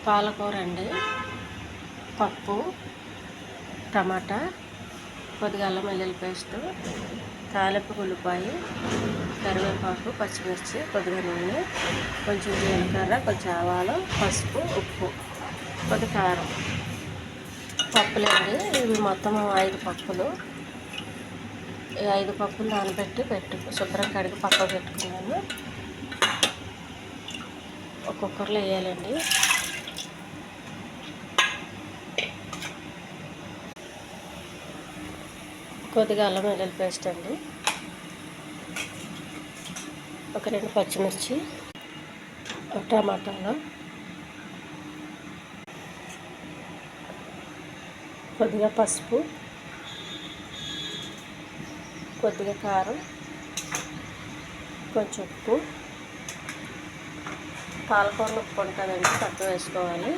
పాలకూర అండి, పప్పు, టమాటా, కొద్దిగా అల్లం వెల్లుల్లి పేస్టు, తాలింపు ఉల్లిపాయ, కరివేపాకు, పచ్చిమిర్చి, కొద్దిగా నూనె, కొంచెం జీలకర్ర, కొంచెం ఆవాలు, పసుపు, ఉప్పు, కొద్ది కారం. పప్పులండి ఇవి మొత్తం 5 పప్పులు. ఈ 5 పప్పులు నానబెట్టి శుభ్రం కడిగి పక్కకు పెట్టుకున్నాను. ఒక కుక్కర్లో వేయాలండి. కొద్దిగా అల్లం వెల్లుల్లి పేస్ట్ అండి, ఒక 2 పచ్చిమిర్చి, ఒక టమాటాలు, కొద్దిగా పసుపు, కొద్దిగా కారం, కొంచెం ఉప్పు. పాలకూరలో ఉప్పు ఉంటుందండి, తక్కువ వేసుకోవాలి.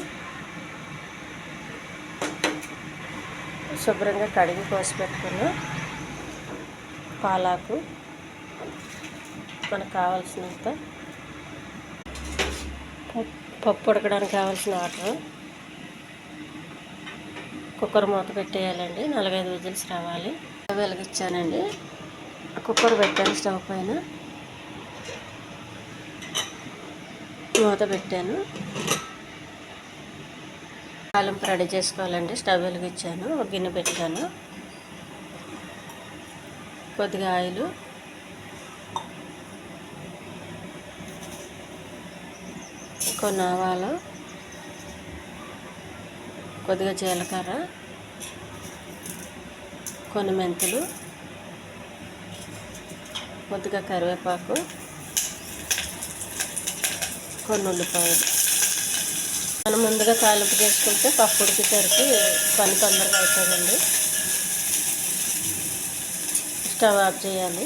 శుభ్రంగా కడిగి కోసి పెట్టుకున్న పాలాకు, మనకు కావాల్సినంత పప్పు ఉడకడానికి కావాల్సిన వాటర్. కుక్కర్ మూత పెట్టేయాలండి, 4-5 విజిల్స్ రావాలి. వెలిగించానండి, కుక్కర్ పెట్టాను స్టవ్ పైన, మూత పెట్టాను. తాలింపు రెడీ చేసుకోవాలండి. స్టవ్ వెలిగించాను, ఒక గిన్నె పెట్టాను, కొద్దిగా ఆయిల్, కొన్ని ఆవాలు, కొద్దిగా జీలకర్ర, కొన్ని మెంతులు, కొద్దిగా కరివేపాకు, కొన్ని ఉల్లిపాయలు. మనం ముందుగా తాలింపు చేసుకుంటే పప్పు ఉడికేసరికి పని తొందరగా అవుతుందండి. స్టవ్ ఆఫ్ చేయాలి.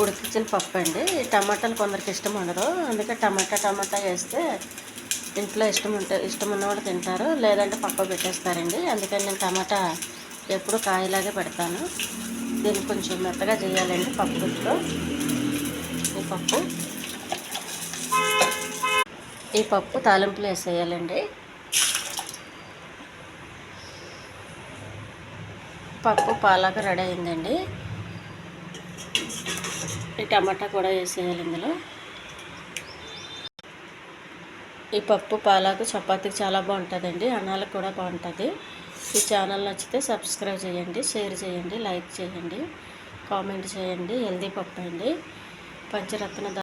ఉడికించిన పప్పు అండి. ఈ టమాటాలు కొందరికి ఇష్టం ఉండదు, అందుకే టమాటా వేస్తే ఇంట్లో ఇష్టం ఉన్నవాళ్ళు తింటారు, లేదంటే పక్కకు పెట్టేస్తారండి. అందుకని నేను టమాటా ఎప్పుడు కాయలాగే పెడతాను. దీన్ని కొంచెం మెత్తగా చేయాలండి పప్పుతో. ఈ పప్పు తాలింపులు వేసేయాలండి. పప్పు పాలాకు రెడీ అయిందండి. ఈ టమాటా కూడా వేసేయాలి ఇందులో. ఈ పప్పు పాలాకు చపాతీకి చాలా బాగుంటుందండి, అన్నాలకు కూడా బాగుంటుంది. ఈ ఛానల్ నచ్చితే సబ్స్క్రైబ్ చేయండి, షేర్ చేయండి, లైక్ చేయండి, కామెంట్ చేయండి. హెల్దీ పప్పు అండి, పంచరత్న